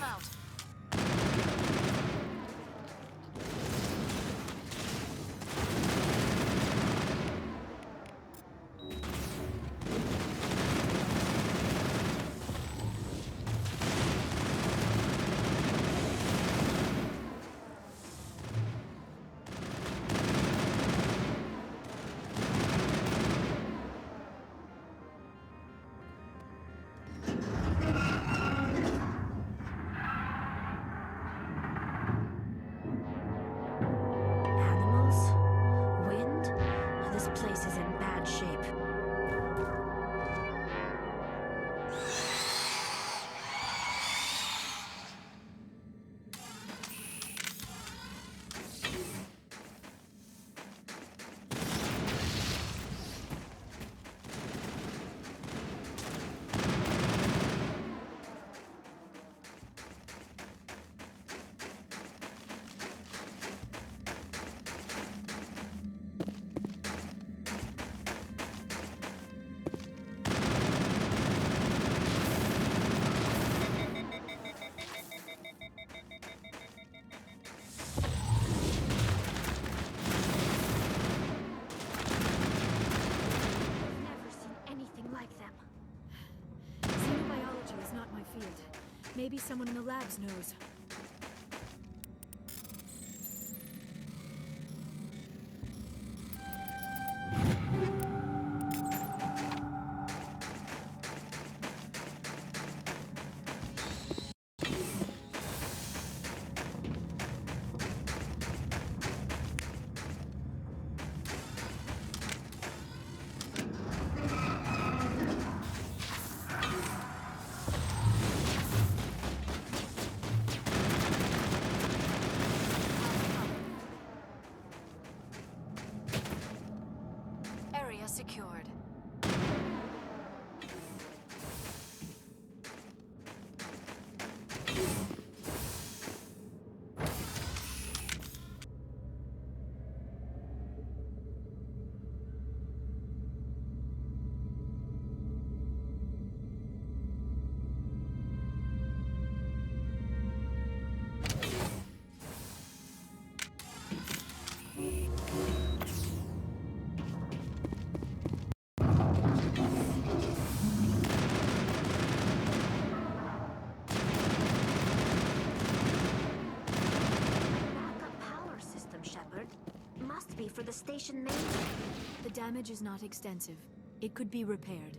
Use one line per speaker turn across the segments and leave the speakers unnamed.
out.
Maybe someone in the labs knows.
Secured.
For the station main?
The damage is not extensive. It could be repaired.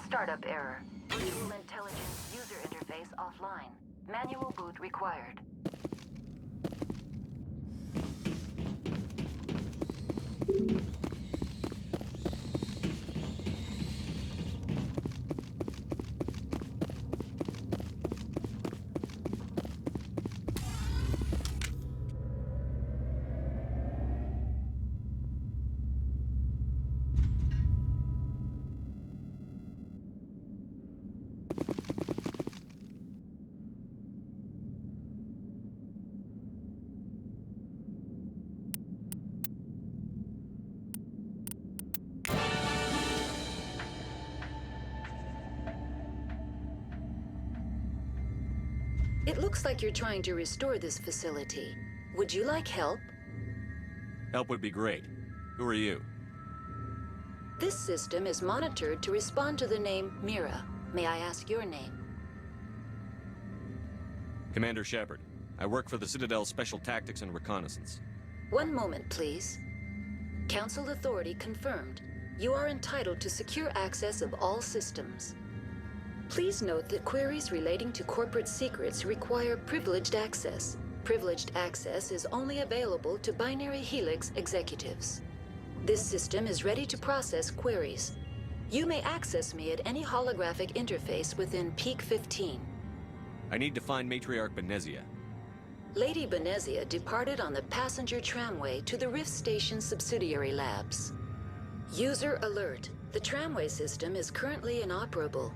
Startup error. Virtual intelligence user interface offline. Manual boot required. It looks like you're trying to restore this facility. Would you like help?
Help would be great. Who are you?
This system is monitored to respond to the name Mira. May I ask your name?
Commander Shepard. I work for the Citadel's Special Tactics and Reconnaissance.
One moment, please. Council authority confirmed. You are entitled to secure access of all systems. Please note that queries relating to corporate secrets require privileged access. Privileged access is only available to binary helix executives. This system is ready to process queries. You may access me at any holographic interface within Peak 15.
I need to find Matriarch Benezia.
Lady Benezia departed on the passenger tramway to the Rift Station subsidiary labs. User alert. The tramway system is currently inoperable.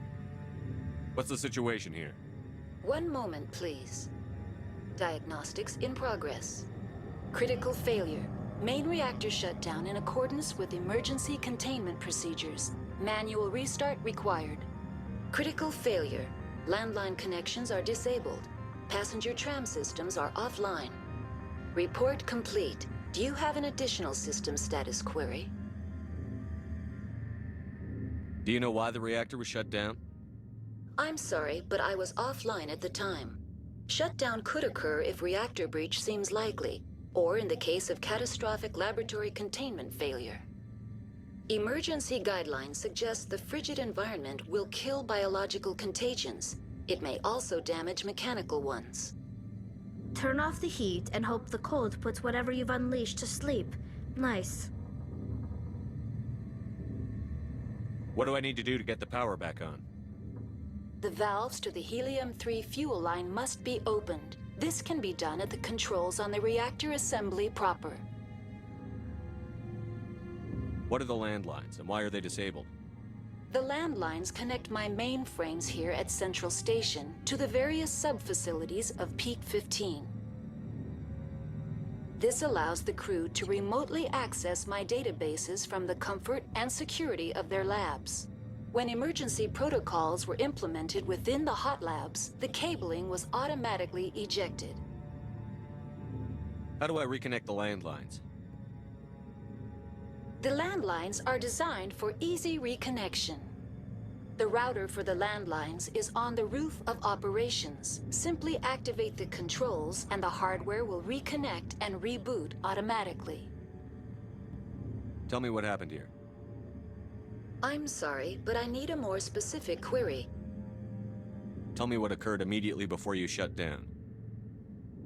What's the situation here?
One moment, please. Diagnostics in progress. Critical failure. Main reactor shut down in accordance with emergency containment procedures. Manual restart required. Critical failure. Landline connections are disabled. Passenger tram systems are offline. Report complete. Do you have an additional system status query?
Do you know why the reactor was shut down?
I'm sorry, but I was offline at the time. Shutdown could occur if reactor breach seems likely, or in the case of catastrophic laboratory containment failure. Emergency guidelines suggest the frigid environment will kill biological contagions. It may also damage mechanical ones.
Turn off the heat and hope the cold puts whatever you've unleashed to sleep. Nice.
What do I need to do to get the power back on?
The valves to the helium-3 fuel line must be opened. This can be done at the controls on the reactor assembly proper.
What are the landlines, and why are they disabled?
The landlines connect my mainframes here at Central Station to the various sub-facilities of Peak 15. This allows the crew to remotely access my databases from the comfort and security of their labs. When emergency protocols were implemented within the hot labs, the cabling was automatically ejected.
How do I reconnect the landlines?
The landlines are designed for easy reconnection. The router for the landlines is on the roof of operations. Simply activate the controls and the hardware will reconnect and reboot automatically.
Tell me what happened here.
I'm sorry, but I need a more specific query.
Tell me what occurred immediately before you shut down.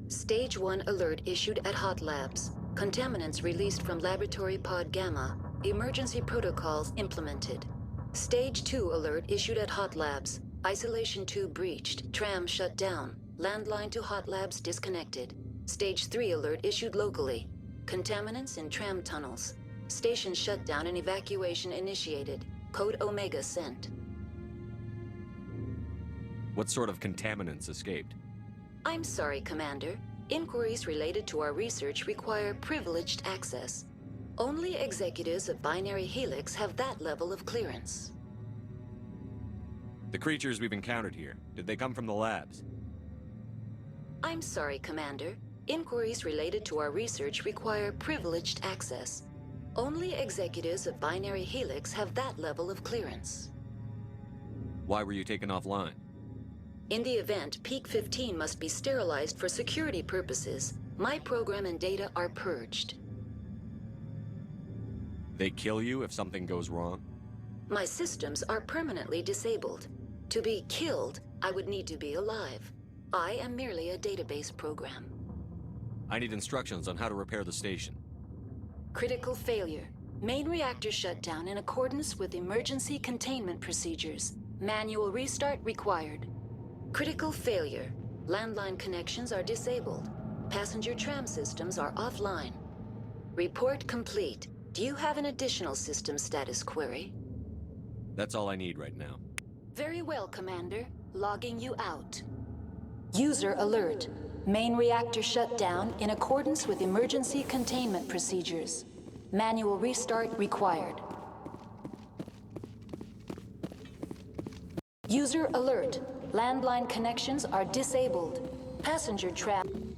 Stage 1 alert issued at Hot Labs. Contaminants released from Laboratory Pod Gamma. Emergency protocols implemented. Stage 2 alert issued at Hot Labs. Isolation tube breached. Tram shut down. Landline to Hot Labs disconnected. Stage 3 alert issued locally. Contaminants in tram tunnels. Station shutdown and evacuation initiated. Code Omega sent.
What sort of contaminants escaped?
I'm sorry, Commander. Inquiries related to our research require privileged access. Only executives of Binary Helix have that level of clearance.
The creatures we've encountered here, did they come from the labs?
I'm sorry, Commander. Inquiries related to our research require privileged access. Only executives of Binary Helix have that level of clearance.
Why were you taken offline?
In the event, Peak 15 must be sterilized for security purposes. My program and data are purged.
They kill you if something goes wrong?
My systems are permanently disabled. To be killed, I would need to be alive. I am merely a database program.
I need instructions on how to repair the station.
Critical failure. Main reactor shut down in accordance with emergency containment procedures. Manual restart required. Critical failure. Landline connections are disabled. Passenger tram systems are offline. Report complete. Do you have an additional system status query?
That's all I need right now.
Very well, Commander. Logging you out. User alert. Main reactor shut down in accordance with emergency containment procedures. Manual restart required. User alert. Landline connections are disabled. Passenger tram.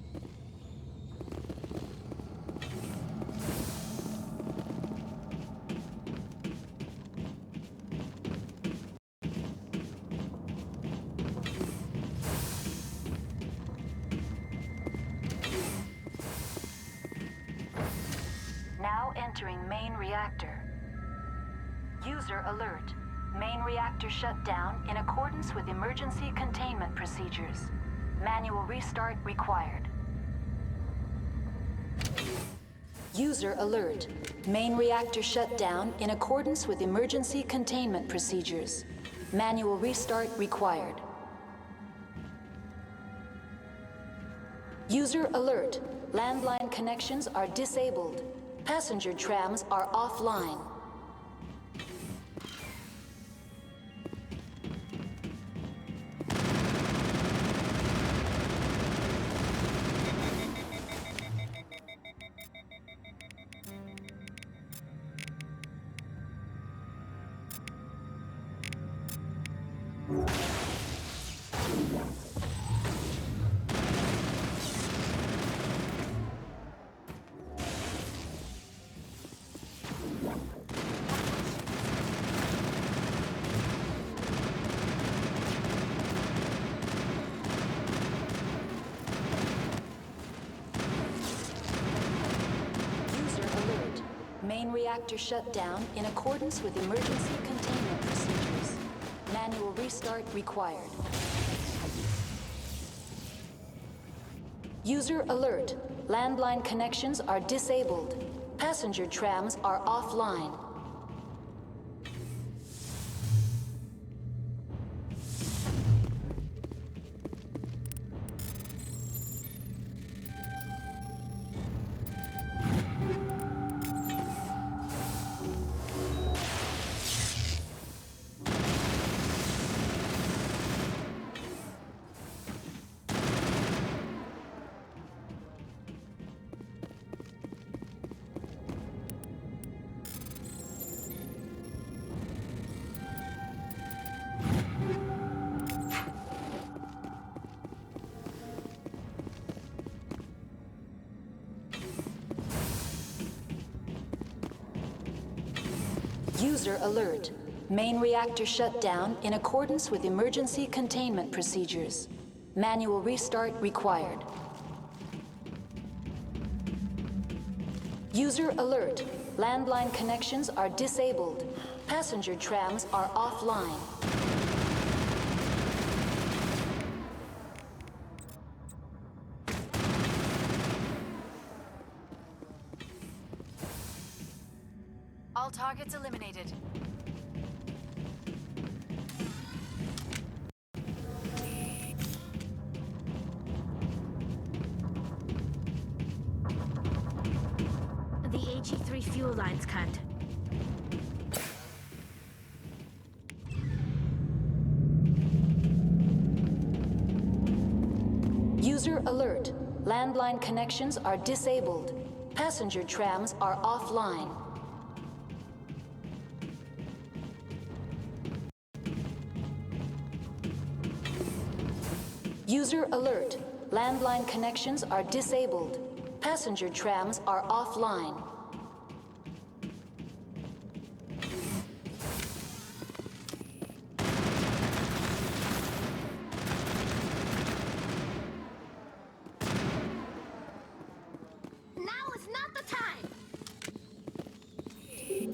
Now entering main reactor. User alert. Main reactor shut down in accordance with emergency containment procedures. Manual restart required. User alert. Main reactor shut down in accordance with emergency containment procedures. Manual restart required. User alert. Landline connections are disabled. Passenger trams are offline. Main reactor shut down in accordance with emergency containment procedures. Manual restart required. User alert. Landline connections are disabled. Passenger trams are offline. User alert. Main reactor shut down in accordance with emergency containment procedures. Manual restart required. User alert. Landline connections are disabled. Passenger trams are offline.
All targets eliminated.
The HE3 fuel line's cut.
User alert. Landline connections are disabled. Passenger trams are offline. User alert. Landline connections are disabled. Passenger trams are offline.
Now is not the time!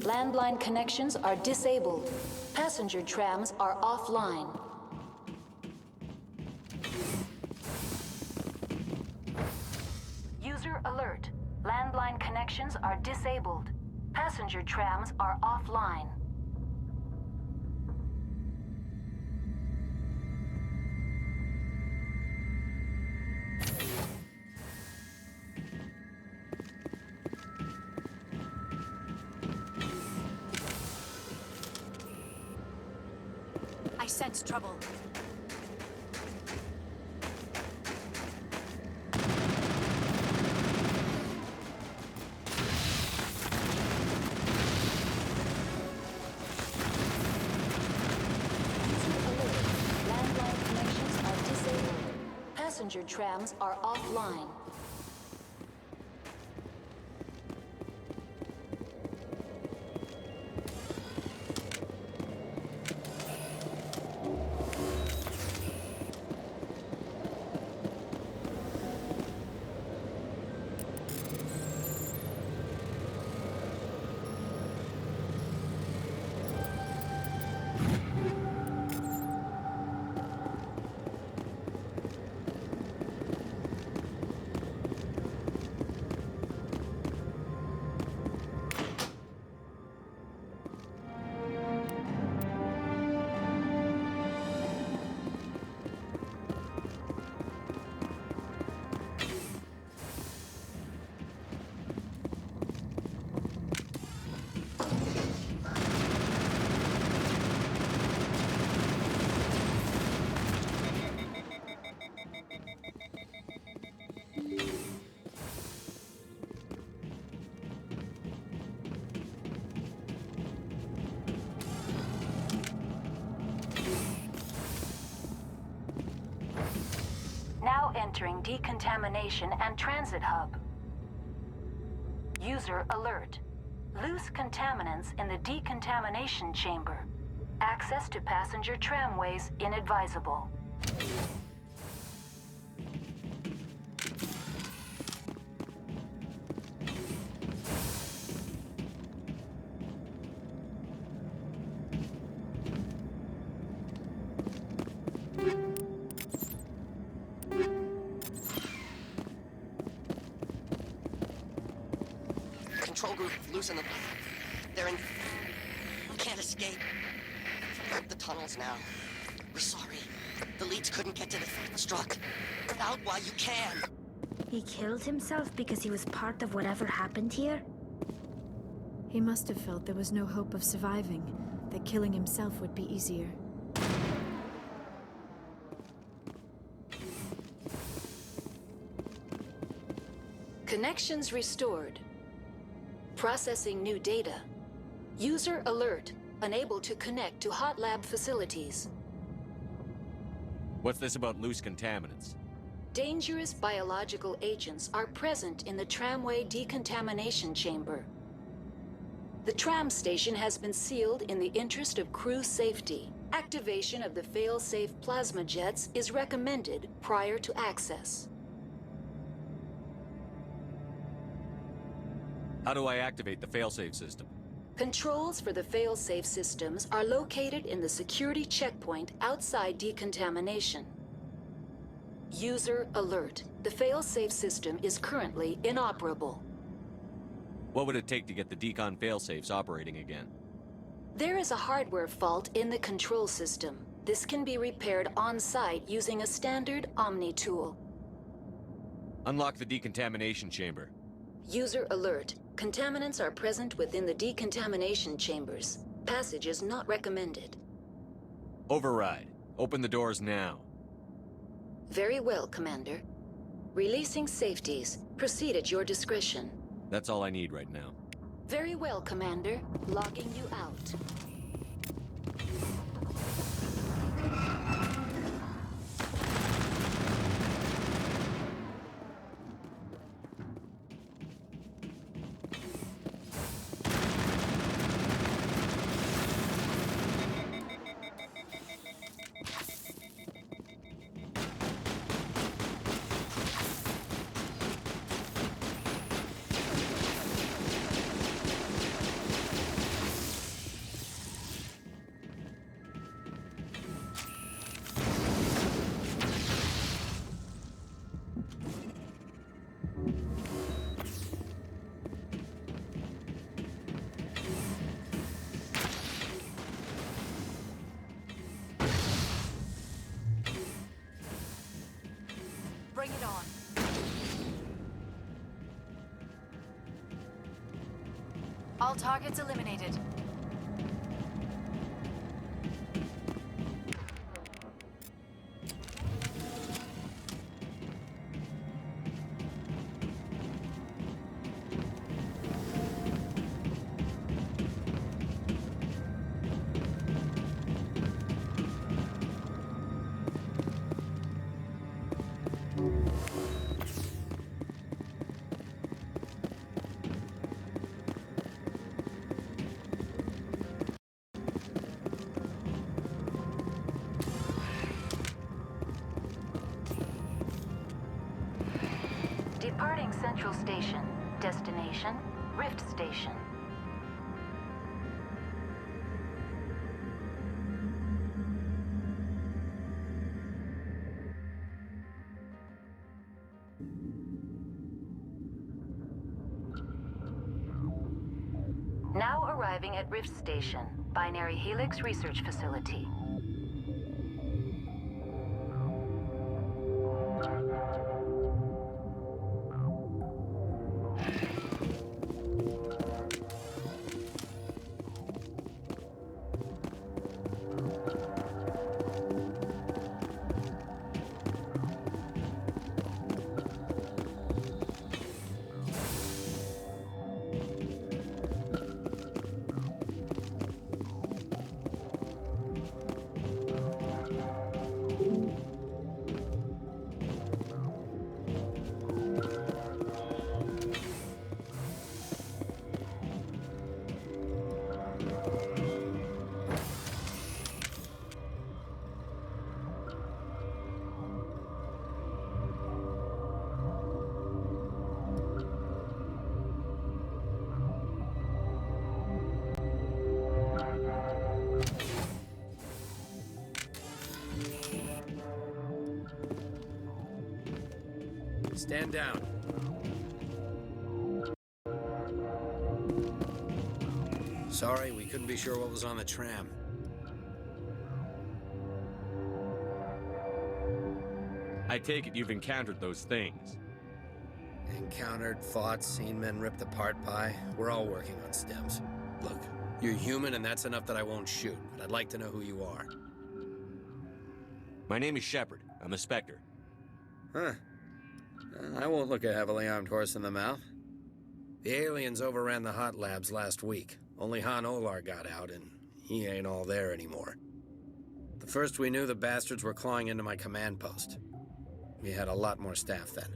Landline connections are disabled. Passenger trams are offline. User alert. Landline connections are disabled. Passenger trams are offline.
I sense trouble.
Passenger trams are offline. entering decontamination and transit hub. User alert. Loose contaminants in the decontamination chamber. Access to passenger tramways inadvisable.
Control group, loosen them. They're in... Can't escape. The tunnels now. We're sorry. The leads couldn't get to the struck. Get out while you can.
He killed himself because he was part of whatever happened here?
He must have felt there was no hope of surviving, that killing himself would be easier.
Connections restored. Processing new data. User alert. Unable to connect to hot lab facilities.
What's this about loose contaminants?
Dangerous biological agents are present in the tramway decontamination chamber. The tram station has been sealed in the interest of crew safety. Activation of the fail-safe plasma jets is recommended prior to access.
How do I activate the failsafe system?
Controls for the fail-safe systems are located in the security checkpoint outside decontamination. User alert. The fail-safe system is currently inoperable.
What would it take to get the decon failsafes operating again?
There is a hardware fault in the control system. This can be repaired on-site using a standard Omni tool.
Unlock the decontamination chamber.
User alert. Contaminants are present within the decontamination chambers. Passage is not recommended.
Override. Open the doors now.
Very well, Commander. Releasing safeties. Proceed at your discretion.
That's all I need right now.
Very well, Commander. Logging you out.
Bring it on. All targets eliminated.
Departing Central Station. Destination, Rift Station. Now arriving at Rift Station, Binary Helix Research Facility.
Stand down. Sorry, we couldn't be sure what was on the tram.
I take it you've encountered those things.
Encountered, fought, seen men ripped apart by. We're all working on stems. Look, you're human and that's enough that I won't shoot, but I'd like to know who you are.
My name is Shepard. I'm a Spectre.
Huh. I won't look a heavily armed horse in the mouth. The aliens overran the hot labs last week. Only Han Olar got out, and he ain't all there anymore. The first we knew, the bastards were clawing into my command post. We had a lot more staff then.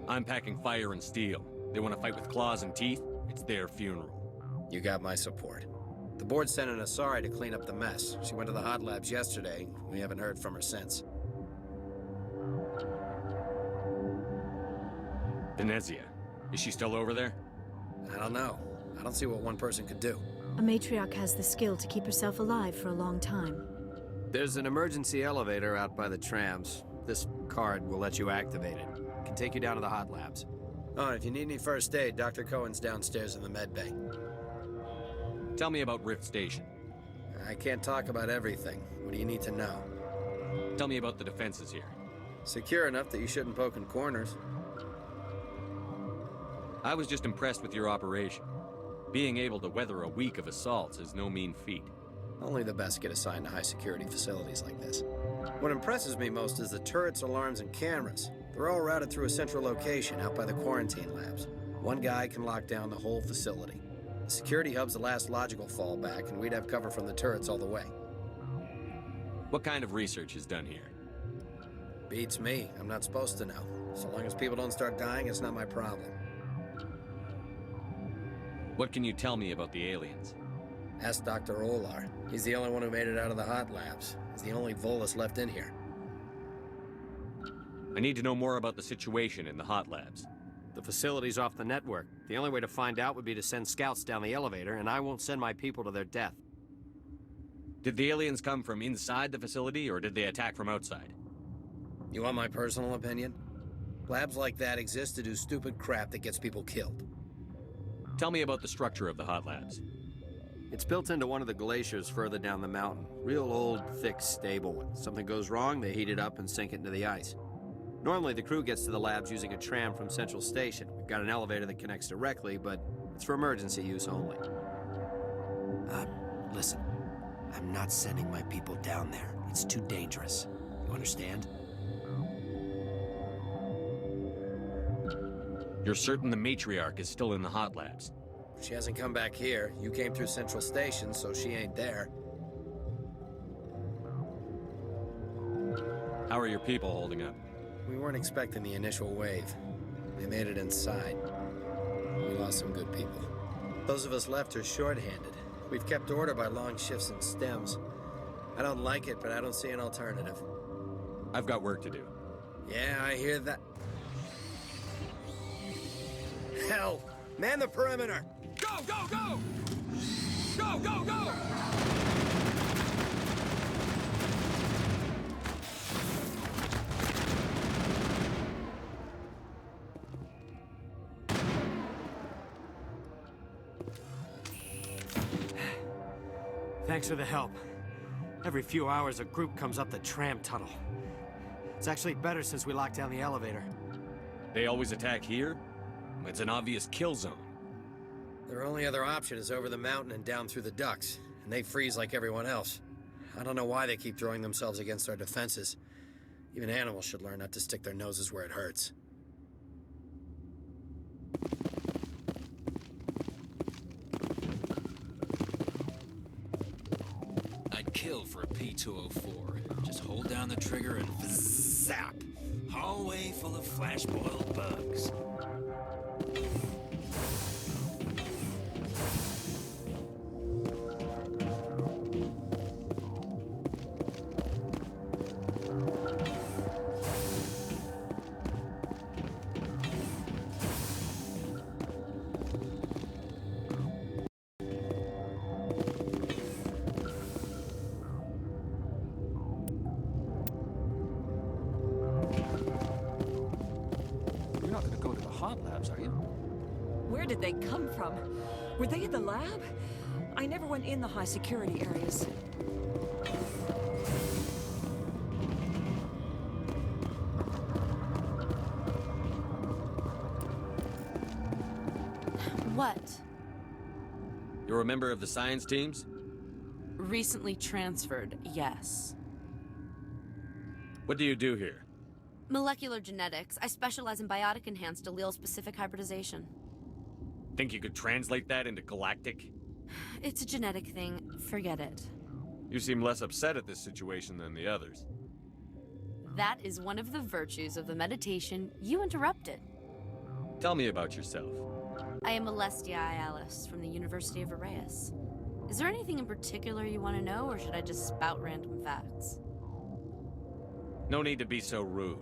I'm packing fire and steel. They want to fight with claws and teeth? It's their funeral.
You got my support. The board sent an Asari to clean up the mess. She went to the hot labs yesterday. We haven't heard from her since.
Venezia. Is she still over there?
I don't know. I don't see what one person could do.
A matriarch has the skill to keep herself alive for a long time.
There's an emergency elevator out by the trams. This card will let you activate it. It can take you down to the hot labs. Oh, and if you need any first aid, Dr. Cohen's downstairs in the med bay.
Tell me about Rift Station.
I can't talk about everything. What do you need to know?
Tell me about the defenses here.
Secure enough that you shouldn't poke in corners.
I was just impressed with your operation. Being able to weather a week of assaults is no mean feat.
Only the best get assigned to high-security facilities like this. What impresses me most is the turrets, alarms, and cameras. They're all routed through a central location out by the quarantine labs. One guy can lock down the whole facility. The security hub's the last logical fallback, and we'd have cover from the turrets all the way.
What kind of research is done here?
Beats me. I'm not supposed to know. So long as people don't start dying, it's not my problem.
What can you tell me about the aliens?
Ask Dr. Olar. He's the only one who made it out of the hot labs. He's the only Volus left in here.
I need to know more about the situation in the hot labs.
The facility's off the network. The only way to find out would be to send scouts down the elevator, and I won't send my people to their death.
Did the aliens come from inside the facility, or did they attack from outside?
You want my personal opinion? Labs like that exist to do stupid crap that gets people killed.
Tell me about the structure of the hot labs.
It's built into one of the glaciers further down the mountain. Real old, thick, stable. When something goes wrong, they heat it up and sink it into the ice. Normally, the crew gets to the labs using a tram from Central Station. We've got an elevator that connects directly, but it's for emergency use only.
Listen. I'm not sending my people down there. It's too dangerous. You understand?
You're certain the matriarch is still in the hot labs?
She hasn't come back here. You came through Central Station, so she ain't there.
How are your people holding up?
We weren't expecting the initial wave. They made it inside. We lost some good people. Those of us left are short-handed. We've kept order by long shifts and stems. I don't like it, but I don't see an alternative.
I've got work to do.
Yeah, I hear that. Hell! Man the perimeter!
Go, go, go! Go, go, go!
Thanks for the help. Every few hours, a group comes up the tram tunnel. It's actually better since we locked down the elevator.
They always attack here? It's an obvious kill zone.
Their only other option is over the mountain and down through the ducts, and they freeze like everyone else. I don't know why they keep throwing themselves against our defenses. Even animals should learn not to stick their noses where it hurts.
I'd kill for a P-204. Just hold down the trigger and zap. Hallway full of flash-boiled bugs.
hot labs, are you?
Where did they come from? Were they in the lab? I never went in the high security areas.
What?
You're a member of the science teams?
Recently transferred, yes.
What do you do here?
Molecular genetics. I specialize in biotic-enhanced allele-specific hybridization.
Think you could translate that into galactic?
It's a genetic thing. Forget it.
You seem less upset at this situation than the others.
That is one of the virtues of the meditation you interrupted.
Tell me about yourself.
I am Celestia Alice from the University of Arraeus. Is there anything in particular you want to know, or should I just spout random facts?
No need to be so rude.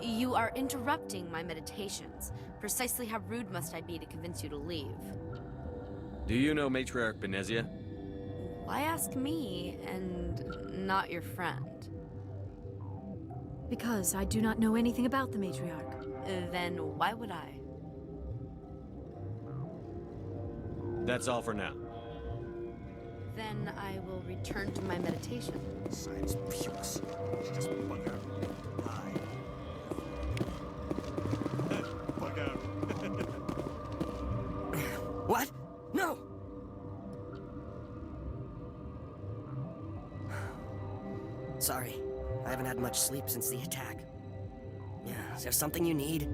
You are interrupting my meditations. Precisely how rude must I be to convince you to leave?
Do you know Matriarch Benezia?
Why ask me, and not your friend?
Because I do not know anything about the matriarch.
Then why would I?
That's all for now.
Then I will return to my meditation.
Science pukes. It's just bug out. Die. Bug out.
What? No! Sorry, I haven't had much sleep since the attack. Yeah, is there something you need?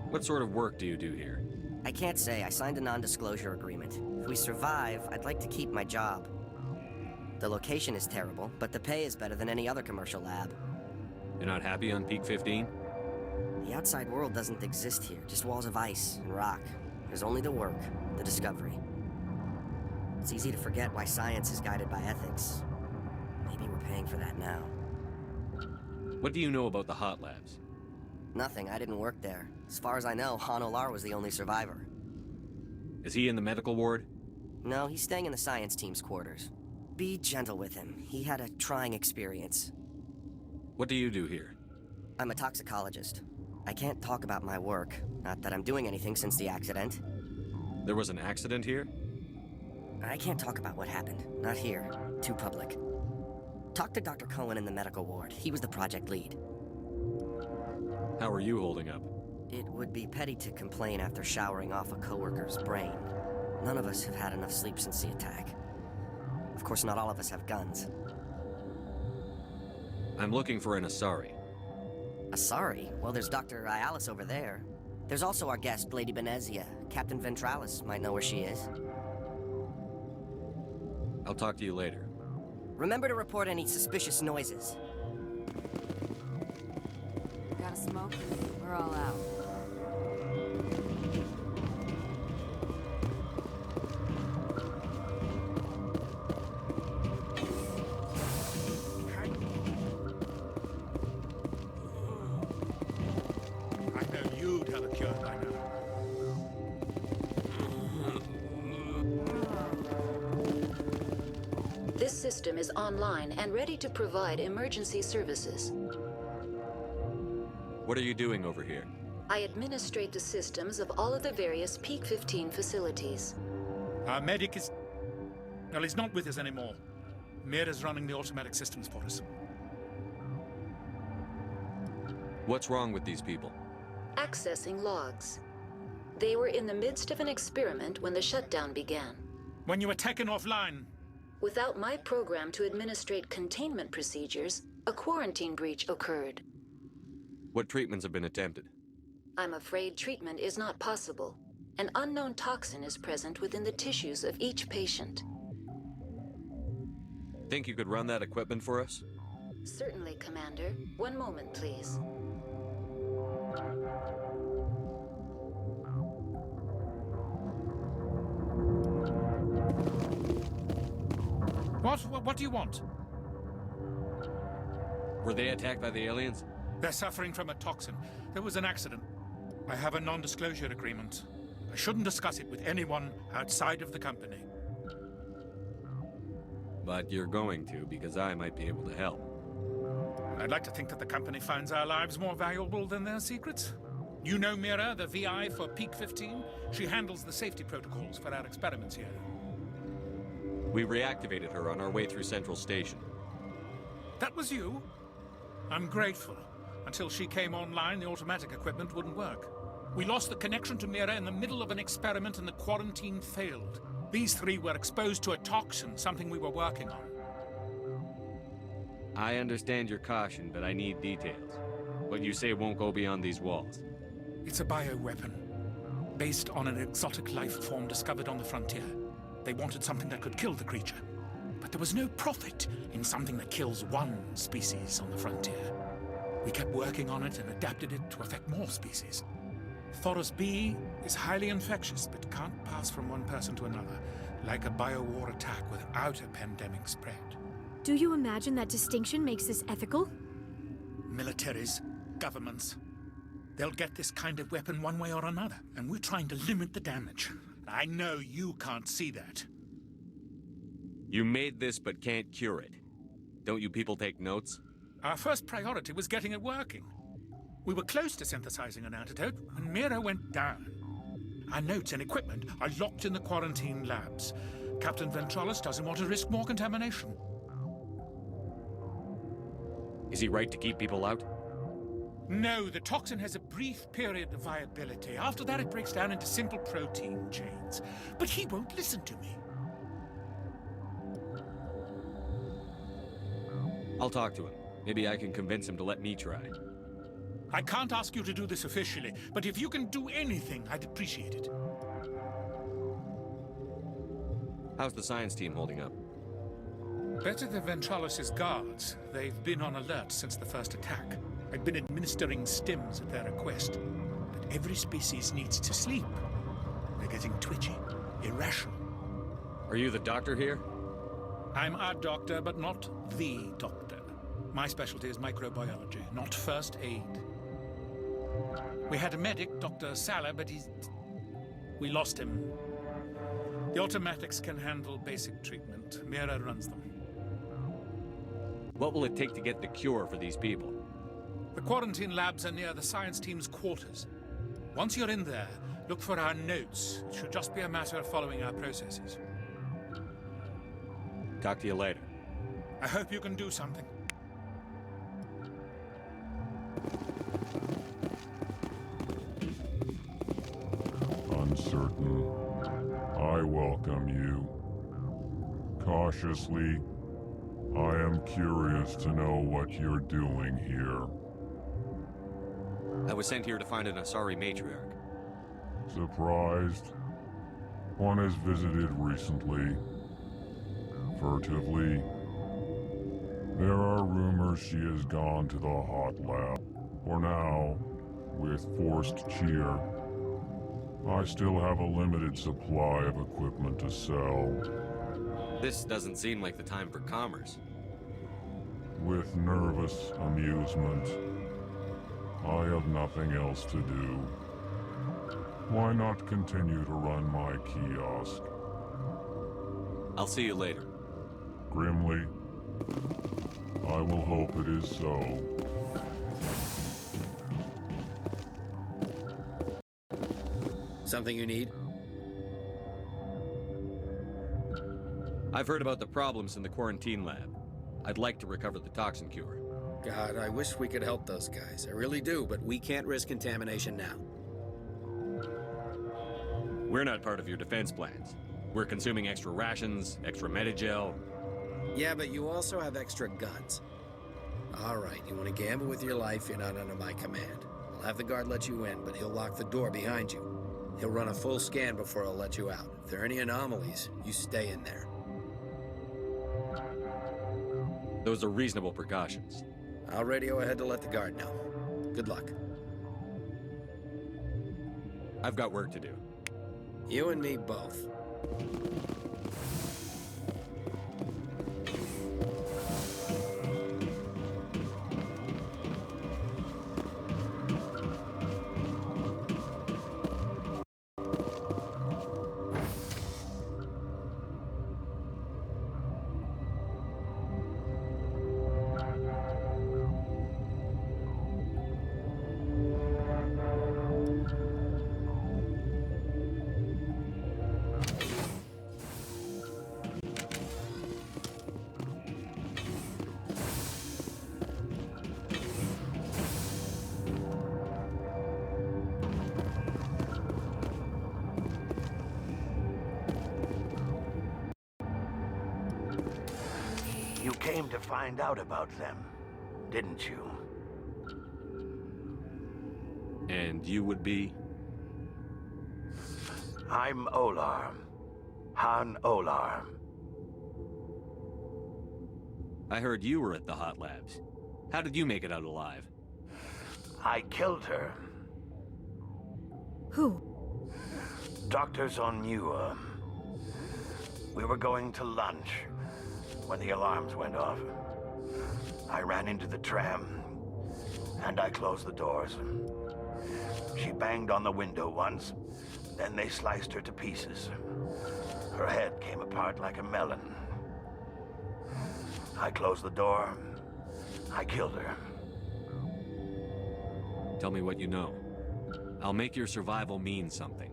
What sort of work do you do here?
I can't say. I signed a non-disclosure agreement. If we survive, I'd like to keep my job. The location is terrible, but the pay is better than any other commercial lab.
You're not happy on Peak 15?
The outside world doesn't exist here, just walls of ice and rock. There's only the work, the discovery. It's easy to forget why science is guided by ethics. Maybe we're paying for that now.
What do you know about the hot labs?
Nothing, I didn't work there. As far as I know, Han Olar was the only survivor.
Is he in the medical ward?
No, he's staying in the science team's quarters. Be gentle with him. He had a trying experience.
What do you do here?
I'm a toxicologist. I can't talk about my work. Not that I'm doing anything since the accident.
There was an accident here?
I can't talk about what happened. Not here. Too public. Talk to Dr. Cohen in the medical ward. He was the project lead.
How are you holding up?
It would be petty to complain after showering off a coworker's brain. None of us have had enough sleep since the attack. Of course, not all of us have guns.
I'm looking for an Asari.
Asari? Well, there's Dr. Alice over there. There's also our guest, Lady Benezia. Captain Ventralis might know where she is.
I'll talk to you later.
Remember to report any suspicious noises.
Got a smoke? We're all out.
I know you'd have a cure by now.
This system is online and ready to provide emergency services.
What are you doing over here?
I administrate the systems of all of the various Peak 15 facilities.
Our medic is... well, he's not with us anymore. Mira's running the automatic systems for us.
What's wrong with these people?
Accessing logs. They were in the midst of an experiment when the shutdown began.
When you were taken offline...
Without my program to administrate containment procedures, a quarantine breach occurred.
What treatments have been attempted?
I'm afraid treatment is not possible. An unknown toxin is present within the tissues of each patient.
Think you could run that equipment for us?
Certainly, Commander. One moment, please.
What do you want?
Were they attacked by the aliens?
They're suffering from a toxin. There was an accident. I have a non-disclosure agreement. I shouldn't discuss it with anyone outside of the company.
But you're going to, because I might be able to help.
I'd like to think that the company finds our lives more valuable than their secrets. You know Mira, the VI for Peak 15? She handles the safety protocols for our experiments here.
We reactivated her on our way through Central Station.
That was you? I'm grateful. Until she came online, the automatic equipment wouldn't work. We lost the connection to Mira in the middle of an experiment and the quarantine failed. These three were exposed to a toxin, something we were working on.
I understand your caution, but I need details. What you say won't go beyond these walls.
It's a bioweapon, based on an exotic life form discovered on the frontier. They wanted something that could kill the creature. But there was no profit in something that kills one species on the frontier. We kept working on it and adapted it to affect more species. Thoros B is highly infectious, but can't pass from one person to another, like a biowar attack without a pandemic spread.
Do you imagine that distinction makes this ethical?
Militaries, governments, they'll get this kind of weapon one way or another, and we're trying to limit the damage. I know you can't see that.
You made this but can't cure it. Don't you people take notes?
Our first priority was getting it working. We were close to synthesizing an antidote when Mira went down. Our notes and equipment are locked in the quarantine labs. Captain Ventralis doesn't want to risk more contamination.
Is he right to keep people out?
No, the toxin has a brief period of viability. After that, it breaks down into simple protein chains. But he won't listen to me.
I'll talk to him. Maybe I can convince him to let me try.
I can't ask you to do this officially, but if you can do anything, I'd appreciate it.
How's the science team holding up?
Better than Ventralis' guards. They've been on alert since the first attack. I've been administering stims at their request. But every species needs to sleep. They're getting twitchy, irrational.
Are you the doctor here?
I'm a doctor, but not the doctor. My specialty is microbiology, not first aid. We had a medic, Dr. Sala, but we lost him. The automatics can handle basic treatment. Mira runs them.
What will it take to get the cure for these people?
The quarantine labs are near the science team's quarters. Once you're in there, look for our notes. It should just be a matter of following our processes.
Talk to you later.
I hope you can do something.
Uncertain. I welcome you. Cautiously, I am curious to know what you're doing here.
I was sent here to find an Asari matriarch.
Surprised? One has visited recently. Furtively. There are rumors she has gone to the hot lab. For now, with forced cheer, I still have a limited supply of equipment to sell.
This doesn't seem like the time for commerce.
With nervous amusement, I have nothing else to do. Why not continue to run my kiosk?
I'll see you later.
Grimly, I will hope it is so.
Something you need?
I've heard about the problems in the quarantine lab. I'd like to recover the toxin cure.
God, I wish we could help those guys. I really do, but we can't risk contamination now.
We're not part of your defense plans. We're consuming extra rations, extra Medigel.
Yeah, but you also have extra guns. All right, you want to gamble with your life, you're not under my command. I'll have the guard let you in, but he'll lock the door behind you. He'll run a full scan before he'll let you out. If there are any anomalies, you stay in there.
Those are reasonable precautions.
I'll radio ahead to let the guard know. Good luck.
I've got work to do.
You and me both.
You came to find out about them, didn't you?
And you would be?
I'm Olar. Han Olar.
I heard you were at the Hot Labs. How did you make it out alive?
I killed her.
Who?
Dr. Zonmua. We were going to lunch when the alarms went off. I ran into the tram, and I closed the doors. She banged on the window once, then they sliced her to pieces. Her head came apart like a melon. I closed the door. I killed her.
Tell me what you know. I'll make your survival mean something.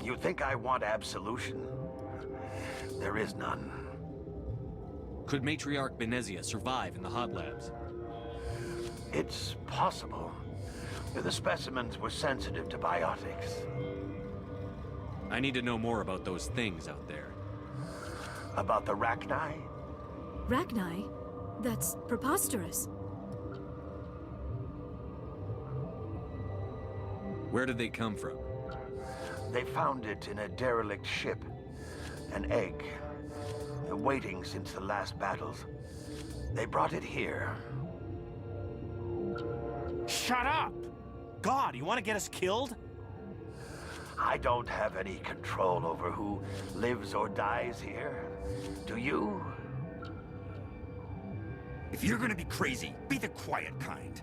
You think I want absolution? There is none.
Could Matriarch Benezia survive in the Hot Labs?
It's possible. The specimens were sensitive to biotics.
I need to know more about those things out there.
About the Rachni?
Rachni? That's preposterous.
Where did they come from?
They found it in a derelict ship. An egg. Waiting since the last battles. They brought it here.
Shut up! God, you want to get us killed?
I don't have any control over who lives or dies here. Do you?
If you're gonna be crazy, be the quiet kind.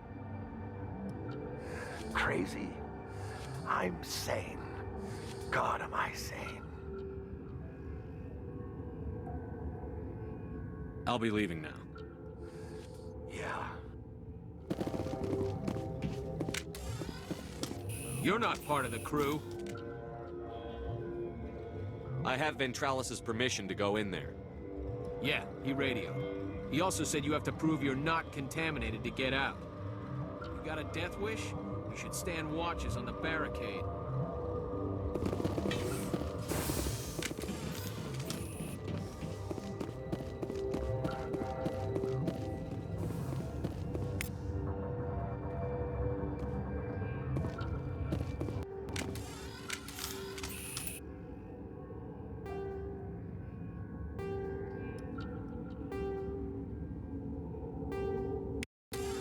Crazy? I'm sane. God, am I sane?
I'll be leaving now.
Yeah.
You're not part of the crew.
I have Ventralis's permission to go in there.
Yeah, he radioed. He also said you have to prove you're not contaminated to get out. You got a death wish? You should stand watches on the barricade.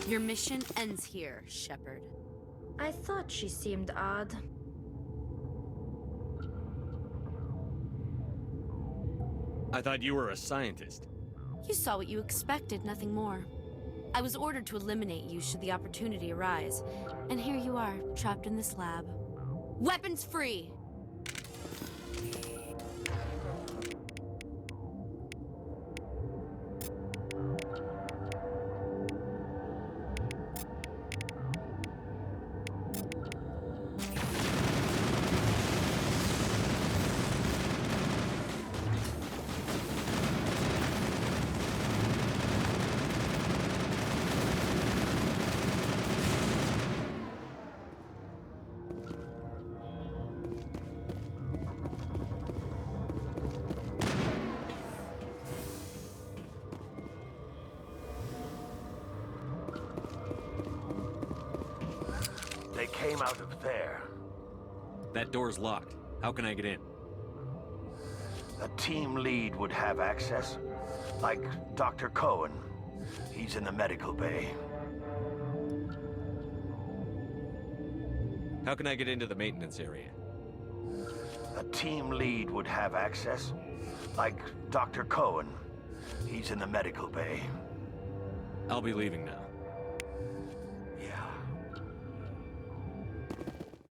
Your mission ends here, Shepard.
I thought she seemed odd.
I thought you were a scientist.
You saw what you expected, nothing more. I was ordered to eliminate you should the opportunity arise. And here you are, trapped in this lab. Weapons free!
They came out of there.
That door's locked. How can I get in?
A team lead would have access. Like Dr. Cohen. He's in the medical bay.
How can I get into the maintenance area?
A team lead would have access. Like Dr. Cohen. He's in the medical bay.
I'll be leaving now.